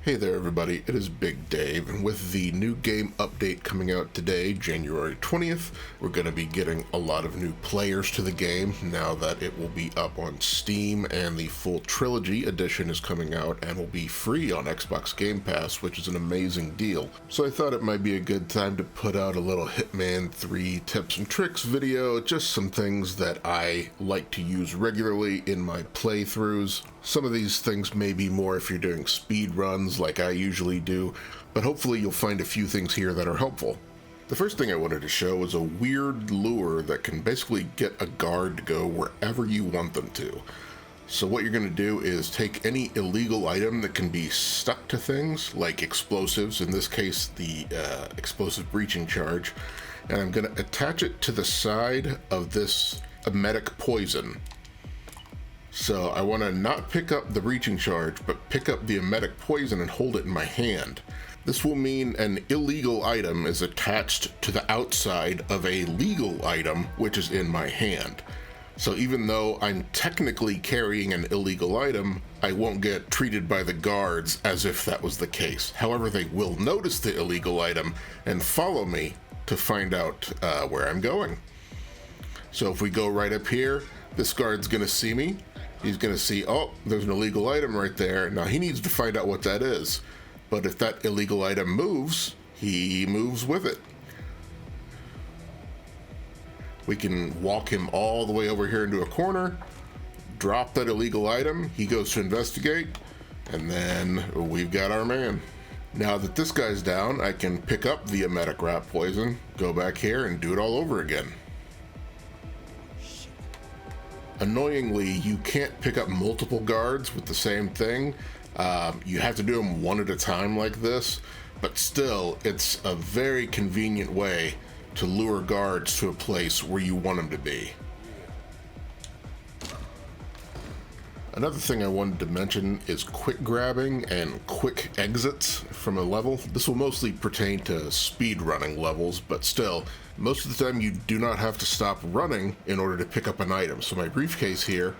Hey there everybody, it is Big Dave, and with the new game update coming out today, January 20th, we're going to be getting a lot of new players to the game now that it will be up on Steam, and the full Trilogy edition is coming out and will be free on Xbox Game Pass, which is an amazing deal. So I thought it might be a good time to put out a little Hitman 3 tips and tricks video, just some things that I like to use regularly in my playthroughs. Some of these things may be more if you're doing speed runs like I usually do, but hopefully you'll find a few things here that are helpful. The first thing I wanted to show is a weird lure that can basically get a guard to go wherever you want them to. So what you're going to do is take any illegal item that can be stuck to things, like explosives, in this case the explosive breaching charge, and I'm going to attach it to the side of this emetic poison. So I want to not pick up the breaching charge, but pick up the emetic poison and hold it in my hand. This will mean an illegal item is attached to the outside of a legal item, which is in my hand. So even though I'm technically carrying an illegal item, I won't get treated by the guards as if that was the case. However, they will notice the illegal item and follow me to find out where I'm going. So if we go right up here, this guard's going to see me. He's going to see, oh, there's an illegal item right there. Now he needs to find out what that is. But if that illegal item moves, he moves with it. We can walk him all the way over here into a corner, drop that illegal item, he goes to investigate, and then we've got our man. Now that this guy's down, I can pick up the emetic rat poison, go back here, and do it all over again. Annoyingly, you can't pick up multiple guards with the same thing. You have to do them one at a time like this, but still, it's a very convenient way to lure guards to a place where you want them to be. Another thing I wanted to mention is quick grabbing and quick exits from a level. This will mostly pertain to speed running levels, but still, most of the time you do not have to stop running in order to pick up an item. So my briefcase here,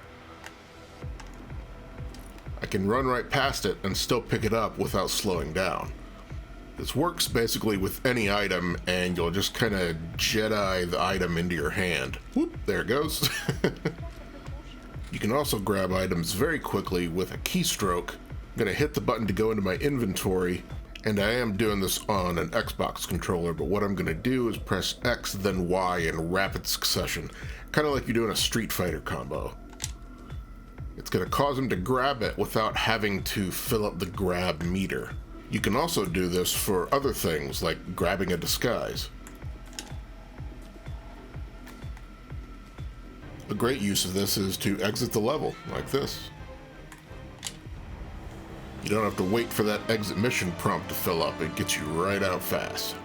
I can run right past it and still pick it up without slowing down. This works basically with any item, and you'll just kind of Jedi the item into your hand. Whoop, there it goes. You can also grab items very quickly with a keystroke. I'm going to hit the button to go into my inventory, and I am doing this on an Xbox controller, but what I'm going to do is press X then Y in rapid succession, kind of like you're doing a Street Fighter combo. It's going to cause him to grab it without having to fill up the grab meter. You can also do this for other things, like grabbing a disguise. A great use of this is to exit the level, like this. You don't have to wait for that exit mission prompt to fill up, it gets you right out fast.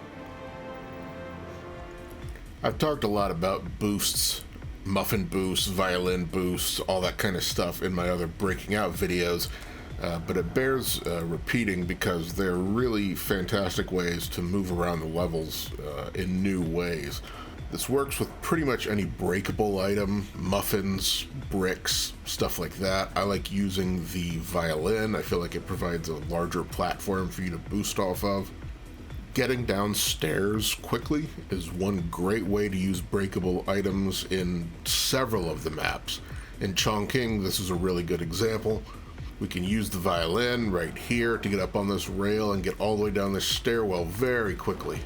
I've talked a lot about boosts, muffin boosts, violin boosts, all that kind of stuff in my other breaking out videos, but it bears repeating because they're really fantastic ways to move around the levels in new ways. This works with pretty much any breakable item, muffins, bricks, stuff like that. I like using the violin. I feel like it provides a larger platform for you to boost off of. Getting downstairs quickly is one great way to use breakable items in several of the maps. In Chongqing, this is a really good example. We can use the violin right here to get up on this rail and get all the way down this stairwell very quickly.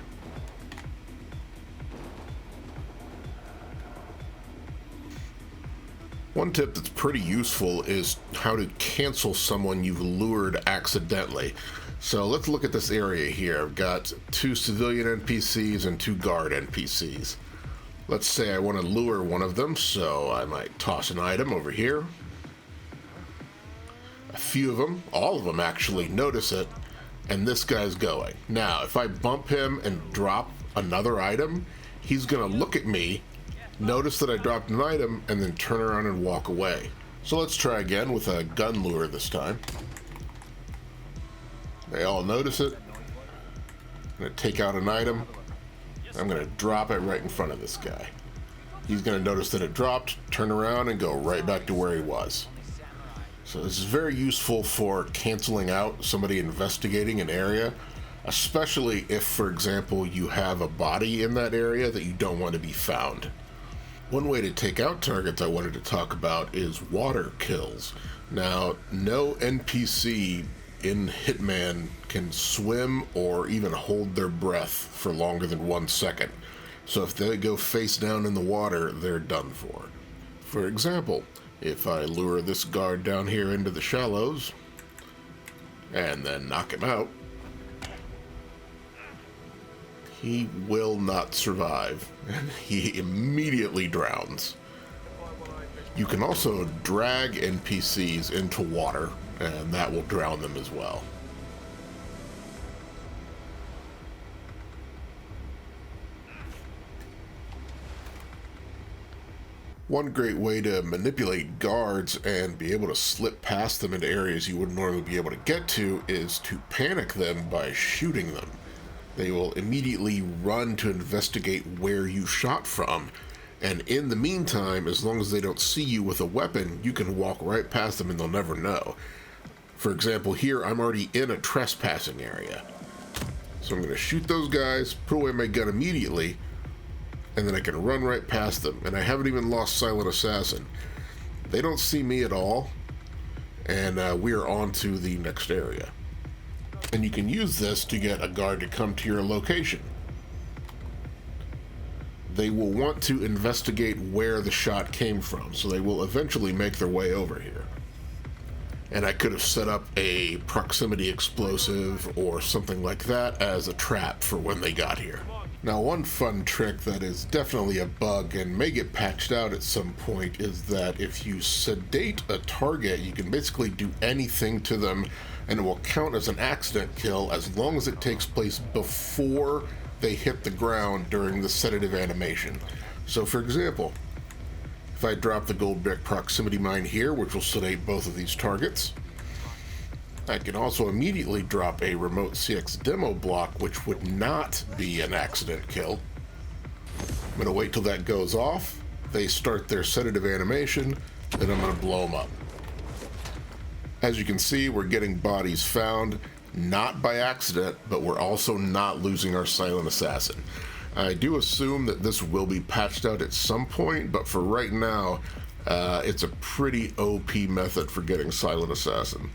One tip that's pretty useful is how to cancel someone you've lured accidentally. So let's look at this area here. I've got 2 civilian NPCs and 2 guard NPCs. Let's say I want to lure one of them, so I might toss an item over here. A few of them, all of them actually, notice it, and this guy's going. Now, if I bump him and drop another item, he's going to look at me, notice that I dropped an item, and then turn around and walk away. So let's try again with a gun lure this time. They all notice it. I'm going to take out an item. I'm going to drop it right in front of this guy. He's going to notice that it dropped, turn around, and go right back to where he was. So this is very useful for canceling out somebody investigating an area, especially if, for example, you have a body in that area that you don't want to be found. One way to take out targets I wanted to talk about is water kills. Now, no NPC in Hitman can swim or even hold their breath for longer than 1 second. So if they go face down in the water, they're done for. For example, if I lure this guard down here into the shallows and then knock him out, he will not survive, and he immediately drowns. You can also drag NPCs into water, and that will drown them as well. One great way to manipulate guards and be able to slip past them into areas you wouldn't normally be able to get to is to panic them by shooting them. They will immediately run to investigate where you shot from, and in the meantime, as long as they don't see you with a weapon, you can walk right past them and they'll never know. For example, here I'm already in a trespassing area. So I'm going to shoot those guys, put away my gun immediately, and then I can run right past them. And I haven't even lost Silent Assassin. They don't see me at all, and we are on to the next area. And you can use this to get a guard to come to your location. They will want to investigate where the shot came from, so they will eventually make their way over here. And I could have set up a proximity explosive or something like that as a trap for when they got here. Now, one fun trick that is definitely a bug and may get patched out at some point is that if you sedate a target, you can basically do anything to them and it will count as an accident kill as long as it takes place before they hit the ground during the sedative animation. So for example, if I drop the gold brick proximity mine here, which will sedate both of these targets, I can also immediately drop a remote CX demo block, which would not be an accident kill. I'm going to wait till that goes off, they start their sedative animation, then I'm going to blow them up. As you can see, we're getting bodies found, not by accident, but we're also not losing our Silent Assassin. I do assume that this will be patched out at some point, but for right now, it's a pretty OP method for getting Silent Assassin.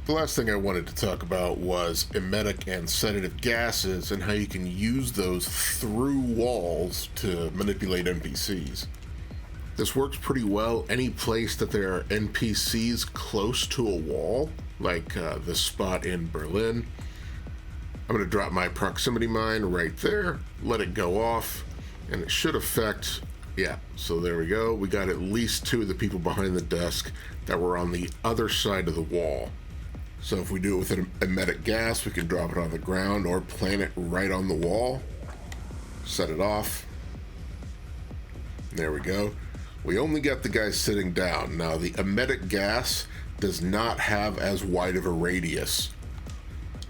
The last thing I wanted to talk about was emetic and sedative gases and how you can use those through walls to manipulate NPCs. This works pretty well any place that there are NPCs close to a wall, like this spot in Berlin. I'm going to drop my proximity mine right there, let it go off, and it should affect, yeah, so there we go. We got at least 2 of the people behind the desk that were on the other side of the wall. So if we do it with an emetic gas, we can drop it on the ground or plant it right on the wall, set it off. There we go. We only got the guy sitting down. Now the emetic gas does not have as wide of a radius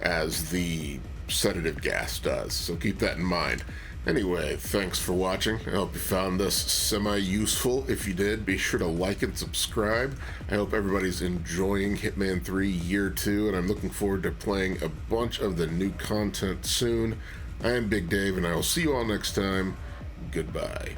as the sedative gas does, so keep that in mind. Anyway, thanks for watching. I hope you found this semi-useful. If you did, be sure to like and subscribe. I hope everybody's enjoying Hitman 3 Year 2, and I'm looking forward to playing a bunch of the new content soon. I am Big Dave, and I will see you all next time. Goodbye.